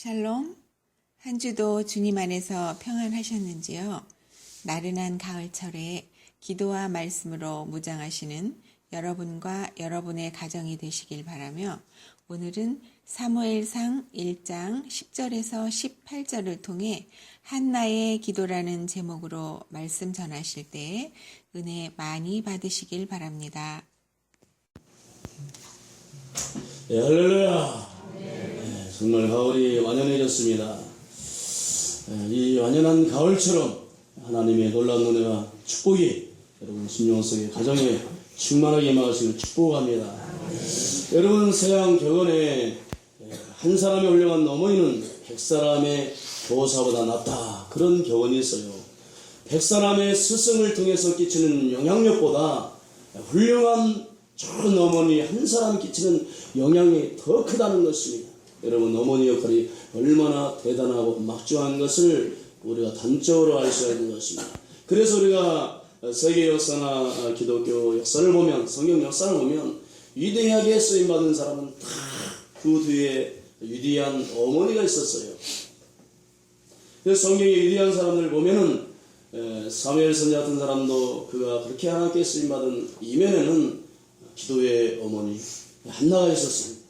샬롬, 한 주도 주님 안에서 평안하셨는지요? 나른한 가을철에 기도와 말씀으로 무장하시는 여러분과 여러분의 가정이 되시길 바라며 오늘은 사무엘상 1장 10절에서 18절을 통해 한나의 기도라는 제목으로 말씀 전하실 때에 은혜 많이 받으시길 바랍니다. 네, 할렐루야. 정말 가을이 완연해졌습니다. 이 완연한 가을처럼 하나님의 놀라운 은혜와 축복이 여러분 심령 속에 가정에 충만하게 임하시길 축복합니다. 여러분 서양 격언에 한 사람의 훌륭한 어머니는 100사람의 교사보다 낫다, 그런 격언이 있어요. 100사람의 스승을 통해서 끼치는 영향력보다 훌륭한 좋은 어머니 한 사람 끼치는 영향이 더 크다는 것입니다. 여러분, 어머니 역할이 얼마나 대단하고 막중한 것을 우리가 단적으로 알 수가 있는 것입니다. 그래서 우리가 세계 역사나 기독교 역사를 보면, 성경 역사를 보면 위대하게 쓰임받은 사람은 다 그 뒤에 위대한 어머니가 있었어요. 그래서 성경의 위대한 사람들 보면은 사무엘 선지 같은 사람도 그가 그렇게 하나님께 쓰임받은 이면에는 기도의 어머니 한나가 있었습니다.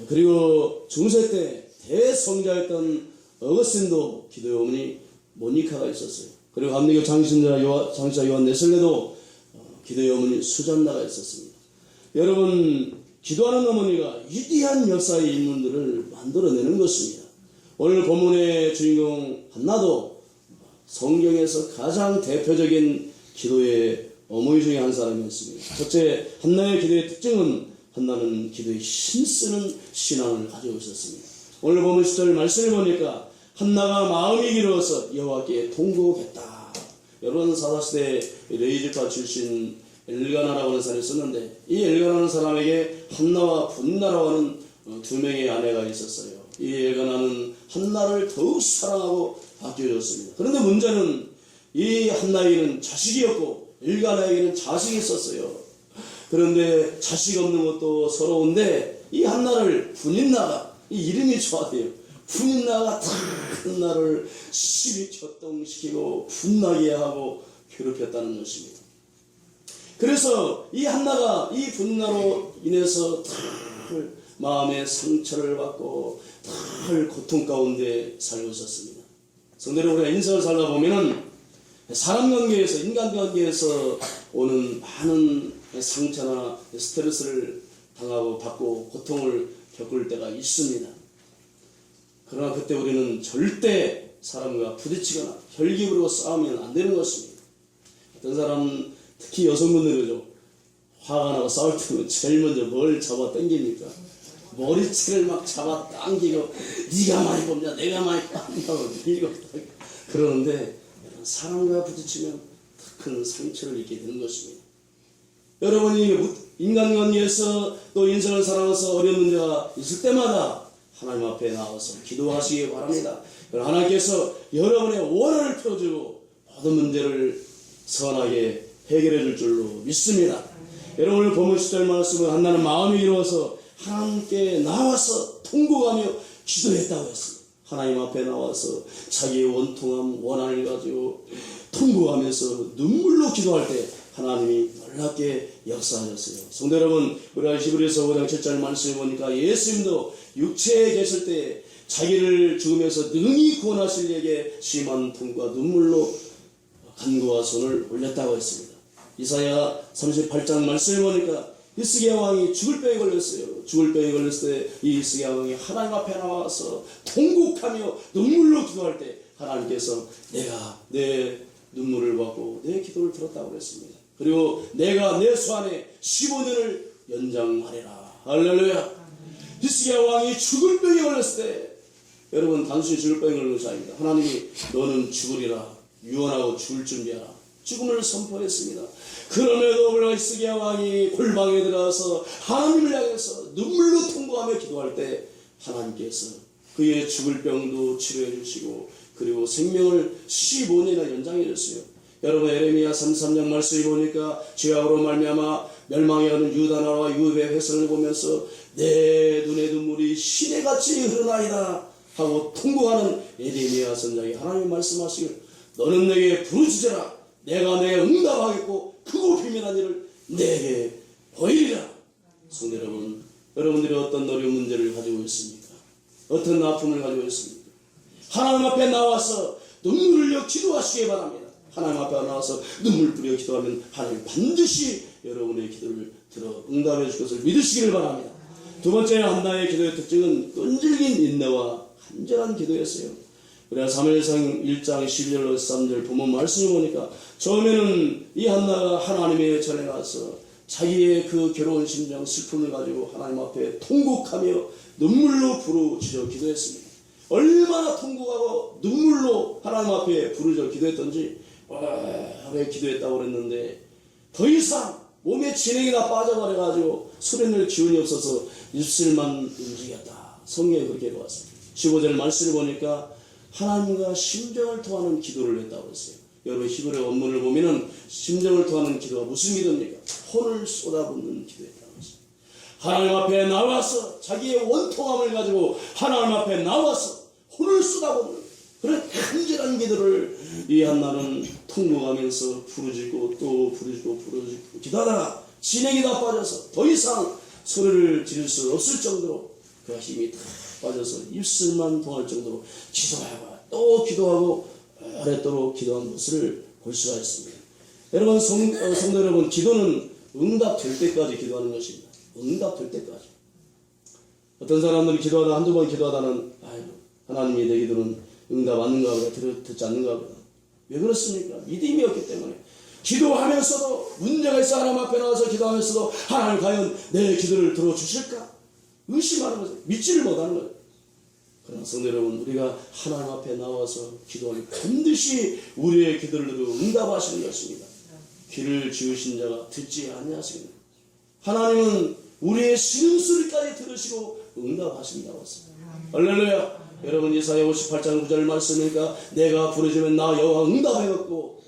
그리고 중세 때 대성자였던 어거스틴도 기도의 어머니 모니카가 있었어요. 그리고 감리교 장신자 요한 네슬레도 기도의 어머니 수잔나가 있었습니다. 여러분, 기도하는 어머니가 위대한 역사의 인물들을 만들어내는 것입니다. 오늘 본문의 주인공 한나도 성경에서 가장 대표적인 기도의 어머니 중에 한 사람이었습니다. 첫째, 한나의 기도의 특징은 한나는 기도에 힘쓰는 신앙을 가지고 있었습니다. 오늘 보면 10절 말씀을 보니까 한나가 마음이 길어서 여호와께 통곡했다. 여러분, 사사시대 레이즈파 출신 엘가나라고 하는 사람이 있었는데, 이 엘가나라는 사람에게 한나와 분나라고 하는 두 명의 아내가 있었어요. 이 엘가나는 한나를 더욱 사랑하고 아껴줬습니다. 그런데 문제는 이 한나에게는 자식이 없고 엘가나에게는 자식이 있었어요. 그런데 자식 없는 것도 서러운데 이 한나를 분인나가, 이 이름이 좋아해요. 분인나가 다 한나를 시비 초동시키고 분나게 하고 괴롭혔다는 것입니다. 그래서 이 한나가 이 분나로 인해서 늘 마음의 상처를 받고 늘 고통 가운데 살고 있었습니다. 성도로 우리가 인생을 살다 보면은 사람 관계에서, 인간 관계에서 오는 많은 상처나 스트레스를 당하고 받고 고통을 겪을 때가 있습니다. 그러나 그때 우리는 절대 사람과 부딪히거나 혈기 부리고 싸우면 안 되는 것입니다. 어떤 사람은 특히 여성분들이죠. 화가 나고 싸울 때는 제일 먼저 뭘 잡아 당깁니까? 머리채를 막 잡아 당기고 네가 많이 뽑냐, 내가 많이 뽑냐고 밀고 그러는데 사람과 부딪히면 더 큰 상처를 입게 되는 것입니다. 여러분이 인간관계에서 또 인생을 살아가서 어려운 문제가 있을 때마다 하나님 앞에 나와서 기도하시기 바랍니다. 하나님께서 여러분의 원한을 풀어주고 모든 문제를 선하게 해결해 줄 줄로 믿습니다. 여러분, 오늘 본문 10절 말씀은 한나는 마음이 길어서 하나님께 나와서 통곡하며 기도했다고 했습니다. 하나님 앞에 나와서 자기의 원통함, 원한을 가지고 통곡하면서 눈물로 기도할 때 하나님이 놀랍게 역사하셨어요. 성도 여러분, 우리가 히브리서 5장 7절 말씀을 보니까 예수님도 육체에 계실 때 자기를 죽으면서 능히 구원하실 이에게 심한 통과 눈물로 간구와 손을 올렸다고 했습니다. 이사야 38장 말씀을 보니까 히스기야 왕이 죽을 병에 걸렸어요. 죽을 병에 걸렸을 때 이 히스기야 왕이 하나님 앞에 나와서 통곡하며 눈물로 기도할 때 하나님께서 내가 내 눈물을 받고 내 기도를 들었다고 그랬습니다. 그리고 내가 내 수 안에 15년을 연장하리라. 할렐루야. 히스기야 왕이 죽을 병에 걸렸을 때, 여러분, 단순히 죽을 병에 걸린 것이 아닙니다. 하나님이 너는 죽으리라, 유언하고 죽을 준비하라, 죽음을 선포했습니다. 그럼에도 불구하고 히스기야 왕이 골방에 들어가서 하나님을 향해서 눈물로 통곡하며 기도할 때 하나님께서 그의 죽을 병도 치료해 주시고 그리고 생명을 15년이나 연장해 줬어요. 여러분, 에레미야 33장 말씀을 보니까 죄악으로 말미암아 멸망해 가는 유다 나라와 유대의 회성을 보면서 내 눈의 눈물이 시내같이 흐르나이다. 하고 통곡하는 예레미야 선지자에게 하나님 말씀하시길 너는 내게 부르짖어라. 내가 내게 응답하겠고 크고 비밀한 일을 내게 보이리라. 성도 여러분, 여러분들이 어떤 어려운 문제를 가지고 있습니까? 어떤 아픔을 가지고 있습니까? 하나님 앞에 나와서 눈물을 흘려 기도하시기 바랍니다. 하나님 앞에 나와서 눈물 뿌려 기도하면 하나님 반드시 여러분의 기도를 들어 응답해 줄 것을 믿으시기를 바랍니다. 두 번째 한나의 기도의 특징은 끈질긴 인내와 간절한 기도였어요. 우리가 사무엘상 1장 12절로 13절 본문 말씀을 보니까 처음에는 이 한나가 하나님의 전에 가서 자기의 그 괴로운 심정, 슬픔을 가지고 하나님 앞에 통곡하며 눈물로 부르짖어 기도했습니다. 얼마나 통곡하고 눈물로 하나님 앞에 부르짖어 기도했던지 오래 기도했다고 그랬는데 더 이상 몸에 진액이 다 빠져버려가지고 소리낼 기운이 없어서 입술만 움직였다. 성경에 그렇게 나왔습니다. 15절 말씀을 보니까 하나님과 심정을 통하는 기도를 했다고 했어요. 여러분 히브리 원문을 보면은 심정을 통하는 기도가 무슨 기도입니까? 혼을 쏟아붓는 기도였다고 했어요. 하나님 앞에 나와서 자기의 원통함을 가지고 하나님 앞에 나와서 혼을 쏟아붓는 그런 간절한 기도를 이 한나는 통곡하면서 부르짖고 또 부르짖고 기도하다가 진액이 다 빠져서 더 이상 소리를 지를 수 없을 정도로 그 힘이 다 빠져서 입술만 통할 정도로 기도하고 또 기도하고 오랫도록 기도한 것을 볼 수가 있습니다. 여러분 성도 여러분, 기도는 응답될 때까지 기도하는 것입니다. 응답될 때까지. 어떤 사람들은 기도하다 한두 번 기도하다는 하나님이 내 기도는 응답 않는가 보다 듣지 않는가 보다. 왜 그렇습니까? 믿음이 없기 때문에. 기도하면서도 문제가 있어 하나님 앞에 나와서 기도하면서도 하나님 과연 내 기도를 들어주실까? 의심하는 거죠. 믿지를 못하는 거죠. 그러나 성도 여러분, 우리가 하나님 앞에 나와서 기도하면 반드시 우리의 기도를 들어 응답하시는 것입니다. 귀를 지으신 자가 듣지 아니하시겠느냐. 하나님은 우리의 신음소리까지 들으시고 응답하신다고 했습니다. 할렐루야. 여러분 이사야 58장 9절 말씀이니까 내가 부르짖으면 나 여호와 응답하였고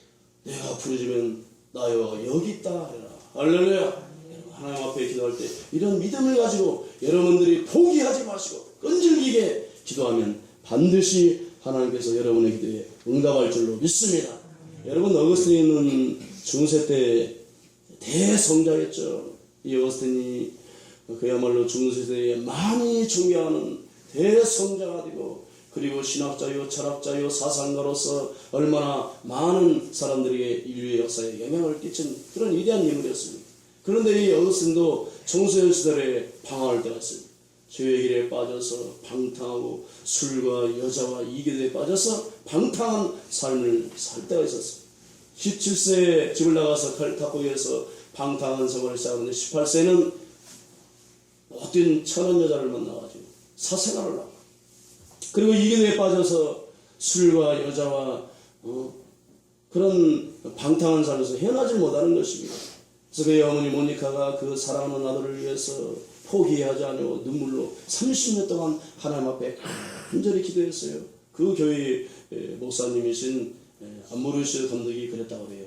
내가 부르짖으면 나 여호와 여기 있다. 할렐루야. 하나님 앞에 기도할 때 이런 믿음을 가지고 여러분들이 포기하지 마시고 끈질기게 기도하면 반드시 하나님께서 여러분의 기도에 응답할 줄로 믿습니다. 여러분 어거스틴은 중세 때 대성자였죠. 이 어거스틴이 그야말로 중세대에 많이 존경하는 대성자가 되고 그리고 신학자요 철학자요 사상가로서 얼마나 많은 사람들에게 인류의 역사에 영향을 끼친 그런 위대한 인물이었습니다. 그런데 이 어거스틴도 청소년 시절에 방황할 때가 있습니다. 죄의 길에 빠져서 방탕하고 술과 여자와 이기도에 빠져서 방탕한 삶을 살 때가 있었어요. 17세에 집을 나가서 칼타코에서 방탕한 생활을 시작하는데 18세는 모든 천한 여자를 만나가지고 사생활을 하고 그리고 이기도에 빠져서 술과 여자와 그런 방탕한 삶에서 헤어나지 못하는 것입니다. 그래서 그의 어머니 모니카가 그 사랑하는 아들을 위해서 포기하지 않고 눈물로 30년 동안 하나님 앞에 간절히 기도했어요. 그 교회 목사님이신 안무르시 감독이 그랬다고 해요.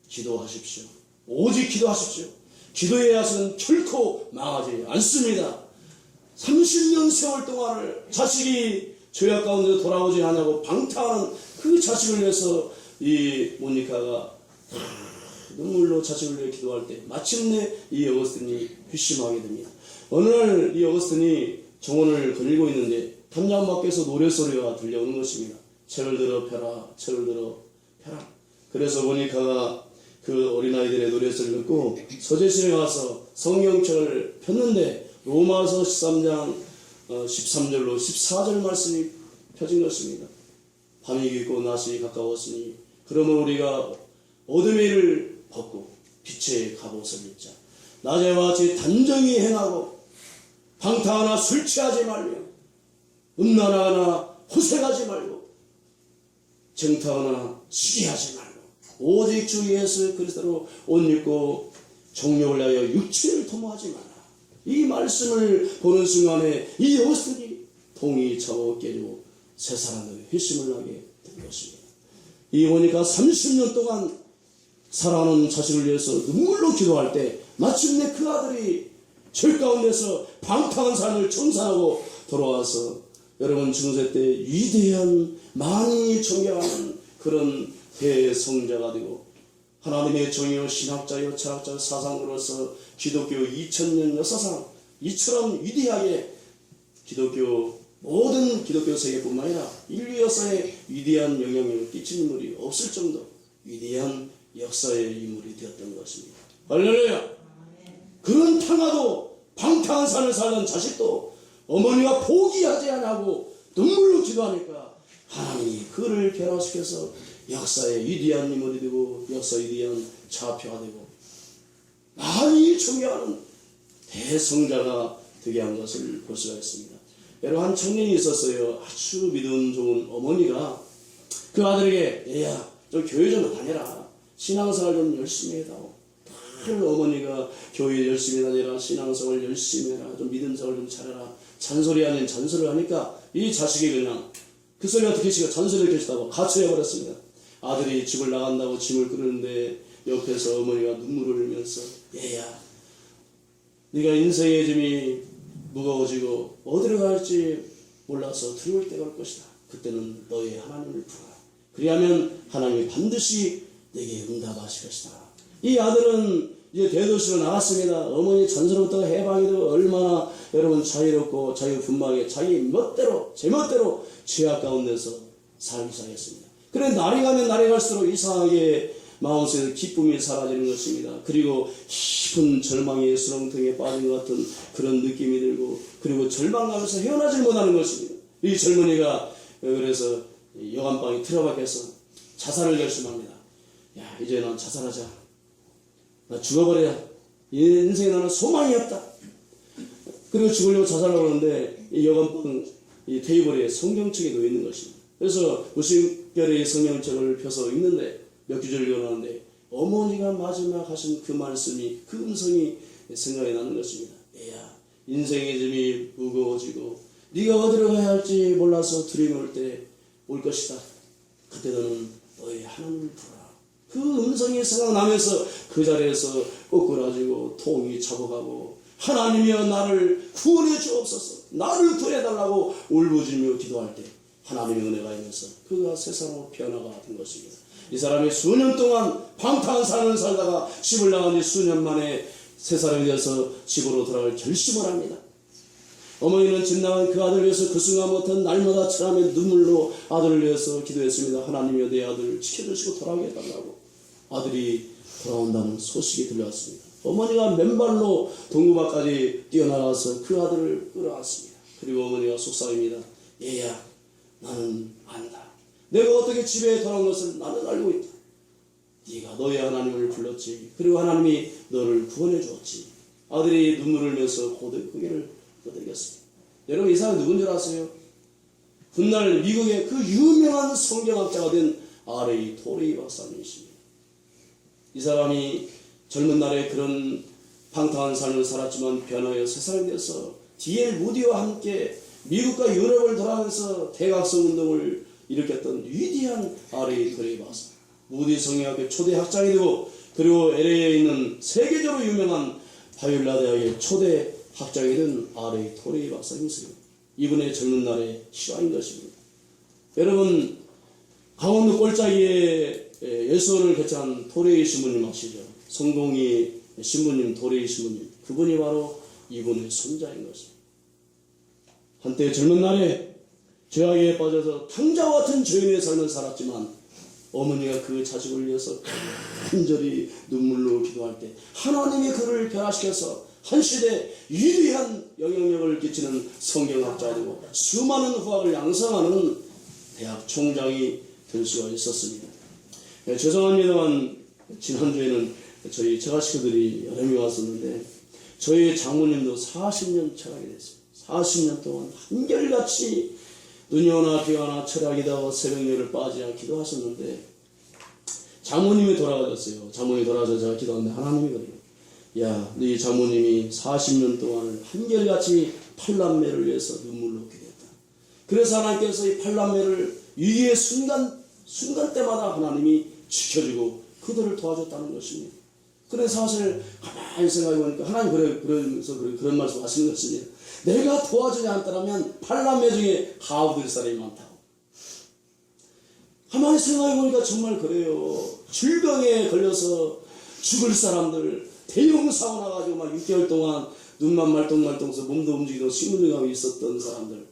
기도하십시오. 오직 기도하십시오. 기도의 앗은 결코 망하지 않습니다. 30년 세월 동안을 자식이 죄악 가운데 돌아오지 않냐고 방탕하는 그 자식을 위해서 이 모니카가 눈물로 자식을 위해 기도할 때 마침내 이 어거스틴이 회심하게 됩니다. 어느 날 이 어거스틴이 정원을 거닐고 있는데 담장 밖에서 노래소리가 들려오는 것입니다. 책을 들어 펴라, 책을 들어 펴라. 그래서 모니카가 그 어린아이들의 노래소리를 듣고 서재실에 가서 성경책을 폈는데 로마서 13장 13절로 14절 말씀이 펴진 것입니다. 밤이 깊고 낮이 가까웠으니 그러면 우리가 어둠의 일을 벗고 빛의 갑옷을 입자. 낮에와 같이 단정히 행하고 방탕하나 술 취하지 말며 음란하거나 호색하지 말고 정탐하나 시기하지 말고 오직 주 예수 그리스도로 옷 입고 정욕을 위하여 육체를 도모하지 마라. 이 말씀을 보는 순간에 이 어거스틴이 동이 차고 깨지고 새 사람의 회심을 하게 된 것입니다. 이 보니까 30년 동안 사랑하는 자식을 위해서 눈물로 기도할 때 마침내 그 아들이 죄 가운데서 방탕한 삶을 청산하고 돌아와서 여러분 중세 때 위대한 많이 존경하는 그런 대성자가 되고 하나님의 종이요 신학자요 철학자요 사상으로서 기독교 2000년 역사상 이처럼 위대하게 모든 기독교 세계뿐만 아니라 인류 역사에 위대한 영향력을 끼친 인물이 없을 정도 위대한 역사의 인물이 되었던 것입니다. 할렐루야. 그런 평화도 방탕한 삶을 살던 자식도 어머니가 포기하지 않고 눈물로 기도하니까 하나님이 그를 변화시켜서 역사의 위대한 인물이 되고 역사의 위대한 좌표가 되고 많이 존경하는 대성자가 되게 한 것을 볼 수가 있습니다. 여러분 한 청년이 있었어요. 아주 믿음 좋은 어머니가 그 아들에게 얘야 좀 교회 좀 다녀라. 신앙생활 좀 열심히 해다오. 늘 어머니가 교회 열심히 다니라. 신앙생활 열심히 해라. 좀 믿음생활 좀 잘해라. 잔소리 아닌 잔소리를 하니까 이 자식이 그냥 그 소리가 듣기시가 잔소리를 계시다고 가출해버렸습니다. 아들이 집을 나간다고 짐을 끌었는데 옆에서 어머니가 눈물을 흘리면서 얘야 네가 인생의 짐이 무거워지고 어디로 갈지 몰라서 두려울 때가 올 것이다. 그때는 너의 하나님을 부르라. 그리하면 하나님이 반드시 내게 응답하실 것이다. 이 아들은 이제 대도시로 나갔습니다. 어머니 잔소리부터 해방이도 얼마나 여러분 자유롭고 자유분방하게 자기 멋대로 제멋대로 죄악 가운데서 살기 시작했습니다. 그래 날이 가면 날이 갈수록 이상하게 마음속에서 기쁨이 사라지는 것입니다. 그리고 깊은 절망의 수렁통에 빠진 것 같은 그런 느낌이 들고 그리고 절망감에서 헤어나질 못하는 것입니다. 이 젊은이가 그래서 여관방에 틀어박혀서 자살을 결심합니다. 야 이제 난 자살하자. 나 죽어버려야. 인생에 나는 소망이 없다. 그리고 죽으려고 자살하고 하는데 이 여관방 이 테이블에 성경책이 놓여 있는 것입니다. 그래서 무신결의 성경책을 펴서 읽는데 몇 구절을 읽어나는데 어머니가 마지막 하신 그 말씀이 그 음성이 생각이 나는 것입니다. 애야 인생의 짐이 무거워지고 네가 어디로 가야 할지 몰라서 두려움이 올 때 올 것이다. 그때 너는 너의 하나님을 부르라. 그 음성이 생각나면서 그 자리에서 꼬꾸라지고 통이 차고가고 하나님이여 나를 구원해 주옵소서. 나를 구해달라고 울부짖으며 기도할 때 하나님의 은혜가 임해서 그가 세상으로 변화가 된 것입니다. 이 사람이 수년 동안 방탕한 삶을 살다가 집을 나간 지 수년 만에 새 사람이 되어서 집으로 돌아갈 결심을 합니다. 어머니는 집 나간 그 아들을 위해서 그 순간부터 날마다 철하며 눈물로 아들을 위해서 기도했습니다. 하나님이여 내 아들을 지켜주시고 돌아오게 해달라고. 아들이 돌아온다는 소식이 들려왔습니다. 어머니가 맨발로 동구밖까지 뛰어나가서 그 아들을 끌어왔습니다. 그리고 어머니가 속삭입니다. 얘야 나는 안다. 내가 어떻게 집에 돌아온 것을 나는 알고 있다. 네가 너의 하나님을 불렀지. 그리고 하나님이 너를 구원해 주었지. 아들이 눈물을 흘려서 고개를 끄덕였습니다. 여러분 이 사람이 누군지 아세요? 훗날 미국의 그 유명한 성경학자가 된 R.A. 토레이 박사님이십니다. 이 사람이 젊은 날에 그런 방탕한 삶을 살았지만 변화하여 새 사람이 되어서 D.L. 무디와 함께 미국과 유럽을 돌아가면서 대각성 운동을 일으켰던 위대한 R.A. 토레이 박사. 무디 성경학교 초대 학장이 되고 그리고 LA에 있는 세계적으로 유명한 바이올라 대학의 초대 학장이 된 R.A. 토레이 박사님이세요. 이분의 젊은 날의 실화인 것입니다. 여러분 강원도 꼴짜기에 예수원을 개최한 토레이 신부님 아시죠? 성동이 신부님 토레이 신부님 그분이 바로 이분의 손자인 것입니다. 한때 젊은 날에 죄악에 빠져서 탕자와 같은 죄인의 삶을 살았지만 어머니가 그 자식을 위해서 간절히 눈물로 기도할 때 하나님이 그를 변화시켜서 한 시대 위대한 영향력을 끼치는 성경학자가 되고 수많은 후학을 양성하는 대학 총장이 될 수가 있었습니다. 죄송합니다만 지난주에는 저희 처가식구들이 여러 명 왔었는데 저희 장모님도 40년 철학이 됐어요. 40년 동안 한결같이 눈이 오나 비가 오나 철학이다 새벽녘을 빠지지 않고 기도하셨는데 장모님이 돌아가셨어요. 장모님이 돌아가서 제가 기도하는데 하나님이 그래요. 야, 네 장모님이 40년 동안을 한결같이 팔남매를 위해서 눈물로 기도했다. 그래서 하나님께서 이 팔남매를 위기의 순간 때마다 하나님이 지켜주고 그들을 도와줬다는 것입니다. 그래서 사실 가만히 생각해 보니까 하나님 그러면서 그런 말씀 하시는 것입니다. 내가 도와주지 않더라면 팔남매 중에 가오될 사람이 많다고. 가만히 생각해보니까 정말 그래요. 질병에 걸려서 죽을 사람들, 대형 사고 나가지고 막 6개월 동안 눈만 말똥말똥해서 몸도 움직이고 식물등하고 있었던 사람들.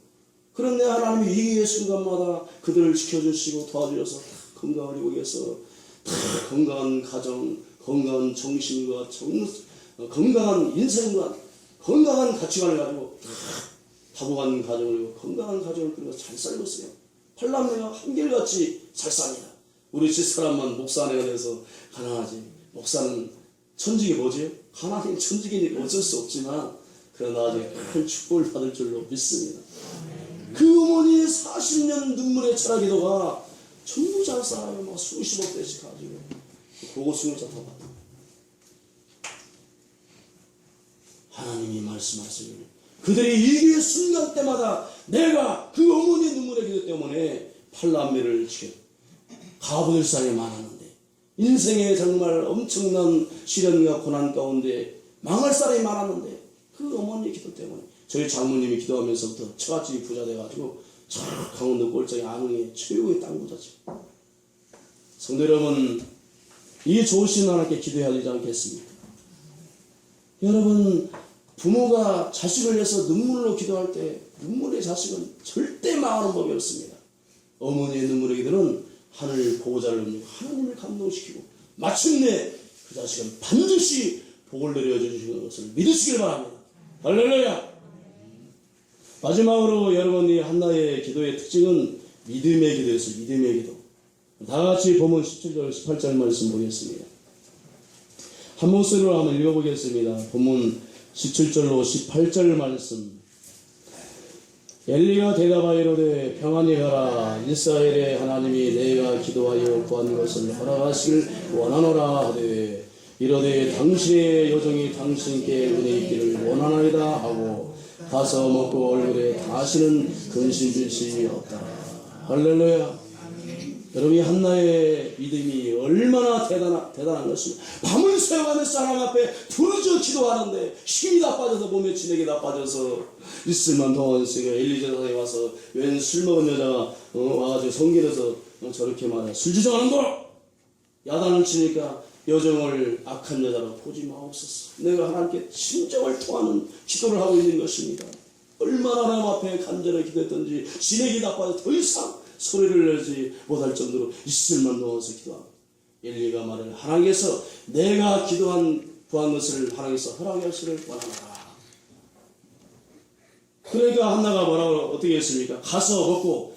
그런데 하나님이 위기의 순간마다 그들을 지켜주시고 도와주셔서 다 건강을 이루어서 다 건강한 가정, 건강한 정신과 건강한 인생관, 건강한 가치관을 가지고 다 다복한 가정을, 건강한 가정을 꾸려서 잘 살고 있어요. 팔남매가 한결같이 잘 삽니다. 우리 집사람만 목사 아내가 돼서 가난하지. 목사는 천직이 뭐지? 하나님 천직이니까 어쩔 수 없지만 그러나 아직 큰 축복을 받을 줄로 믿습니다. 그 어머니의 40년 눈물의 철학기도가 전부 잘 살아요. 막 수십억 대씩 가지고 고고승을 다 받아. 하나님이 말씀하시길 그들이 위기의 순간 때마다 내가 그 어머니의 눈물의 기도 때문에 팔남매를 지켜 가부될 사람이 많았는데 인생에 정말 엄청난 시련과 고난 가운데 망할 사람이 많았는데 그 어머니의 기도 때문에 저희 장모님이 기도하면서부터 처갓집이 부자 돼가지고 저 강원도 꼴짝이 안흥의 최고의 땅 부자집. 성도 여러분, 이 좋으신 하나님께 기도해야 되지 않겠습니까? 여러분, 부모가 자식을 위해서 눈물로 기도할 때 눈물의 자식은 절대 망하는 법이 없습니다. 어머니의 눈물의 기도는 하늘 보호자를 넘기고 하나님을 감동시키고 마침내 그 자식은 반드시 복을 내려주시는 것을 믿으시길 바랍니다. 할렐루야. 마지막으로 여러분이 한나의 기도의 특징은 믿음의 기도였어요. 믿음의 기도. 다 같이 본문 17절 18절 말씀 보겠습니다. 한 목소리로 한번 읽어보겠습니다. 본문 17절로 18절 말씀. 엘리가 대답하여 이르되 평안히 가라. 이스라엘의 하나님이 내가 기도하여 구한 것을 허락하시길 원하노라 하되 이르되 당신의 여종이 당신께 은혜 있기를 원하나이다 하고 가서 먹고 얼굴에 다시는 근심 빌심이 없다. 할렐루야. 여러분이 한나의 믿음이 얼마나 대단한 것입니다. 밤을 새워가면서 하나님 앞에 부르짖어 기도하는데 힘이 다 빠져서 몸에 진액이 다 빠져서 있을만 동안스가 엘리자에 와서 웬 술 먹은 여자가 와가지고 성길에서 저렇게 말해 술 주정하는 거 야단을 치니까 여정을 악한 여자로 보지 마옵소서. 내가 하나님께 심정을 통하는 기도를 하고 있는 것입니다. 얼마나 하나님 앞에 간절히 기도했던지 진액이 다 빠져 더 이상 소리를 내지 못할 정도로 있을만 동안서 기도하고 엘리가 말을 하나님께서 내가 구한 것을 하나님께서 허락하시기를 원하노라. 그러니까 한나가 뭐라고 어떻게 했습니까? 가서 먹고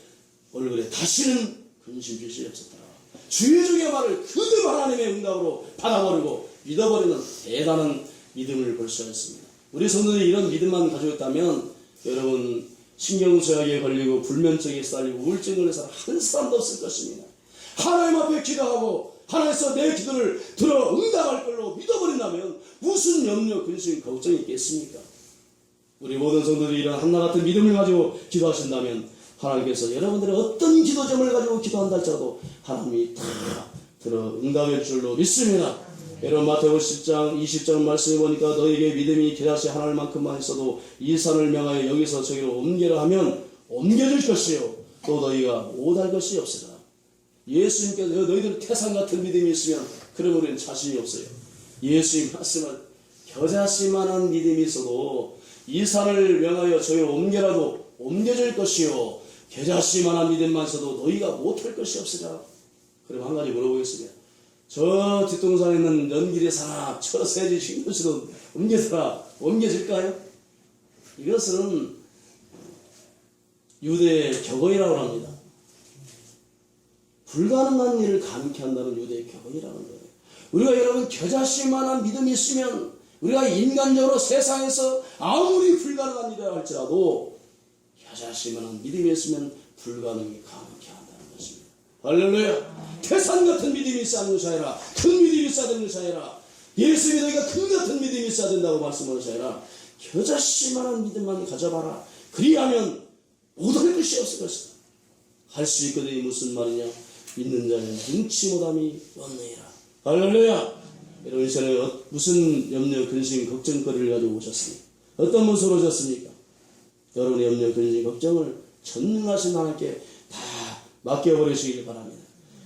얼굴에 다시는 근심 빌심이 없었더라. 주의 종의 말을 그대로 하나님의 응답으로 받아버리고 믿어버리는 대단한 믿음을 볼 수가 있습니다. 우리 성도들이 이런 믿음만 가지고 있다면 여러분 신경쇠약에 걸리고 불면증에 쌓이고 우울증을 해서 한 사람도 없을 것입니다. 하나님 앞에 기도하고 하나님께서 내 기도를 들어 응답할 걸로 믿어버린다면 무슨 염려, 근심, 걱정이 있겠습니까? 우리 모든 성도들이 이런 한나 같은 믿음을 가지고 기도하신다면 하나님께서 여러분들의 어떤 기도점을 가지고 기도한다 할지라도 하나님이 다 들어 응답할 줄로 믿습니다. 여러분 마태복음 10장 20절 말씀해 보니까 너에게 믿음이 겨자씨 하나만큼만 있어도 이 산을 명하여 여기서 저기로 옮기라 하면 옮겨질 것이요 또 너희가 못할 것이 없으라. 예수님께서 너희들 태산 같은 믿음이 있으면 그러면 우리는 자신이 없어요. 예수님 말씀은 겨자씨만한 믿음이 있어도 이 산을 명하여 저기로 옮겨라도 옮겨질 것이요 겨자씨만한 믿음만 있어도 너희가 못할 것이 없으라. 그럼 한 가지 물어보겠습니다. 저 뒷동산에 있는 연길의 산악 저 새지 신도시로 옮겨질까요? 이것은 유대의 격언이라고 합니다. 불가능한 일을 가능케 한다는 유대의 격언이라는 거예요. 우리가 여러분 겨자씨만한 믿음이 있으면 우리가 인간적으로 세상에서 아무리 불가능한 일을 할지라도 겨자씨만한 믿음이 있으면 불가능이 가능케 한다는 것입니다. 할렐루야. 태산 같은 믿음이 있어야 하는 것이 아니라 큰 믿음이 있어야 되는 것이 아니라 예수 믿으니까 큰 같은 믿음이 있어야 된다고 말씀하는 것이 아니라 겨자씨만한 믿음만 가져봐라. 그리하면 못할 것이 없을 것이다. 할 수 있거든요. 무슨 말이냐. 믿는 자는 눈치 못함이 없느니라. 할렐루야. 여러분 이 시간에 무슨 염려, 근심, 걱정거리를 가지고 오셨습니까? 어떤 모습으로 오셨습니까? 여러분의 염려, 근심, 걱정을 전능하신 하나님께 다 맡겨버리시길 바랍니다.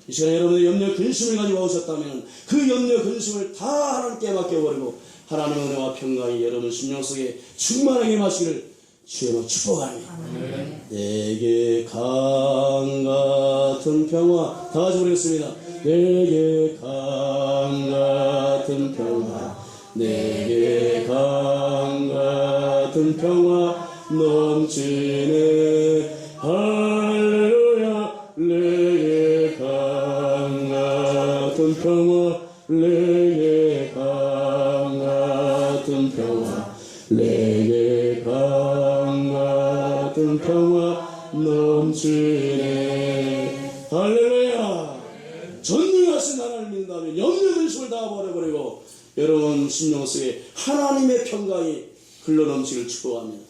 이 시간에 여러분의 염려, 근심을 가지고 오셨다면 그 염려, 근심을 다 하나님께 맡겨버리고 하나님의 은혜와 평강이 여러분 심령 속에 충만하게 마시기를 주여로 축복합니다. 내게 강 같은 평화, 다 같이 부르겠습니다. 내게 강 같은 평화, 내게 강 같은 평화 넘치네. 할렐루야. 내게 강 같은 평화, 내게 강 같은 평화, 내게 강 같은 평화 넘치네. 할렐루야. 전능하신 하나님을 믿는다면 염려 근심을 다 버려버리고 여러분 심령 속에 하나님의 평강이 흘러넘치기를 축복합니다.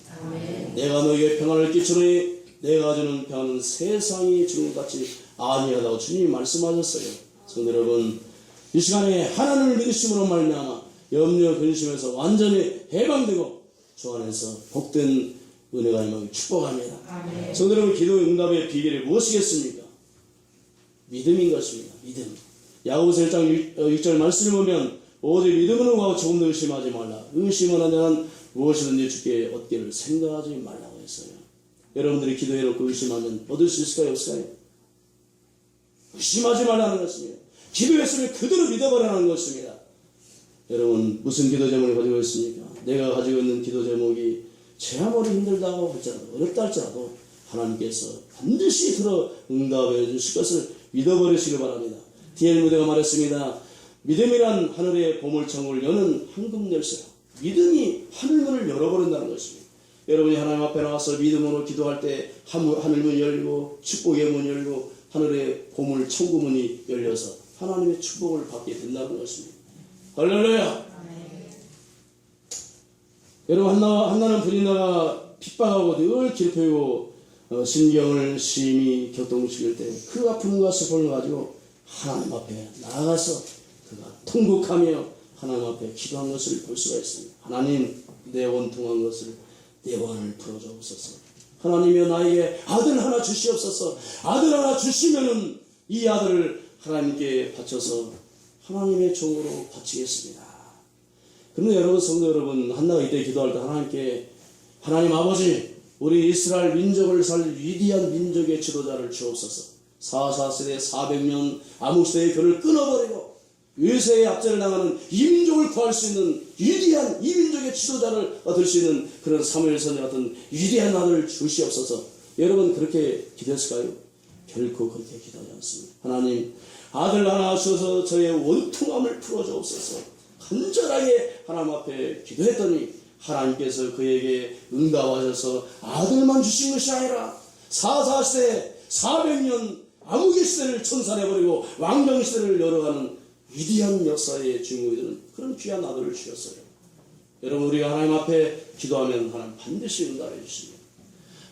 내가 너에게 평안을 끼치노니 내가 주는 평안은 세상이 주는 것 같이 아니하다고 주님이 말씀하셨어요. 성도 여러분, 이 시간에 하나님을 믿으심으로 말미암아 염려 근심에서 완전히 해방되고 주 안에서 복된 은혜가 임하기 축복합니다. 성도 여러분, 기도 응답의 비결이 무엇이겠습니까? 믿음인 것입니다. 믿음. 야고보서 1장 6절 말씀을 보면 오직 믿음으로 가고 조금도 의심하지 말라. 의심은 하면 무엇이든지 주께 얻기를 생각하지 말라고 했어요. 여러분들이 기도해놓고 의심하면 얻을 수 있을까요? 없을까요? 의심하지 말라는 것입니다. 기도했으면 그대로 믿어버리라는 것입니다. 여러분, 무슨 기도 제목을 가지고 있습니까? 내가 가지고 있는 기도 제목이 제 아무리 힘들다고 할지라도 어렵다 할지라도 하나님께서 반드시 들어 응답해 주실 것을 믿어버리시기 바랍니다. D.L. 무대가 말했습니다. 믿음이란 하늘의 보물창고를 여는 황금 열쇠라. 믿음이 하늘문을 열어버린다는 것입니다. 여러분이 하나님 앞에 나와서 믿음으로 기도할 때 하늘문이 열리고 축복의 문이 열리고 하늘의 보물 천구문이 열려서 하나님의 축복을 받게 된다는 것입니다. 할렐루야. 여러분, 한나는 브리나가 핍박하고 늘 괴롭히고 신경을 심히 격동시킬 때 그 아픔과 슬픔을 가지고 하나님 앞에 나아가서 그가 통곡하며 하나님 앞에 기도한 것을 볼 수가 있습니다. 하나님, 내 원통한 것을 내 원을 풀어주옵소서. 하나님이여, 나에게 아들 하나 주시옵소서. 아들 하나 주시면은 이 아들을 하나님께 바쳐서 하나님의 종으로 바치겠습니다. 그런데 여러분, 성도 여러분, 한나가 이때 기도할 때 하나님께 하나님 아버지, 우리 이스라엘 민족을 살릴 위대한 민족의 지도자를 주옵소서. 4세대 400년 암흑시대의 결을 끊어버리고 외세의 압제를 당하는 이 민족을 구할 수 있는 위대한 이 민족의 지도자를 얻을 수 있는 그런 사무엘 선지 같은 위대한 아들을 주시옵소서. 여러분, 그렇게 기도했을까요? 결코 그렇게 기도하지 않습니다. 하나님, 아들 하나 주셔서 저의 원통함을 풀어주옵소서. 간절하게 하나님 앞에 기도했더니 하나님께서 그에게 응답하셔서 아들만 주신 것이 아니라 4세대 400년 암흑의 시대를 천살해버리고 왕정 시대를 열어가는 위대한 역사의 주인공이 되는 그런 귀한 아들을 주셨어요. 여러분, 우리가 하나님 앞에 기도하면 하나님 반드시 응답해 주십니다.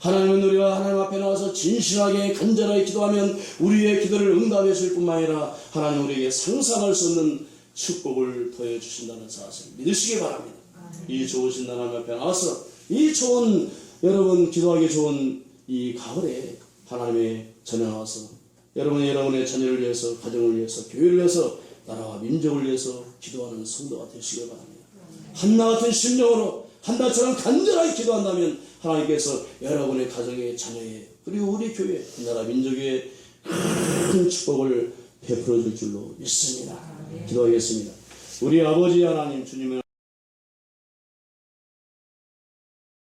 하나님은 우리가 하나님 앞에 나와서 진실하게 간절하게 기도하면 우리의 기도를 응답해 줄 뿐만 아니라 하나님 우리에게 상상할 수 없는 축복을 더해 주신다는 사실을 믿으시기 바랍니다. 이 좋으신 하나님 앞에 나와서 이 좋은, 여러분 기도하기 좋은 이 가을에 하나님의 전에 나와서 여러분의 자녀를 위해서, 가정을 위해서, 교회를 위해서, 나라와 민족을 위해서 기도하는 성도가 되시길 바랍니다. 한나 같은 심령으로 한나처럼 간절하게 기도한다면 하나님께서 여러분의 가정의, 자녀의, 그리고 우리 교회, 나라 민족의 큰 축복을 베풀어 줄 줄로 믿습니다. 기도하겠습니다. 우리 아버지 하나님, 주님의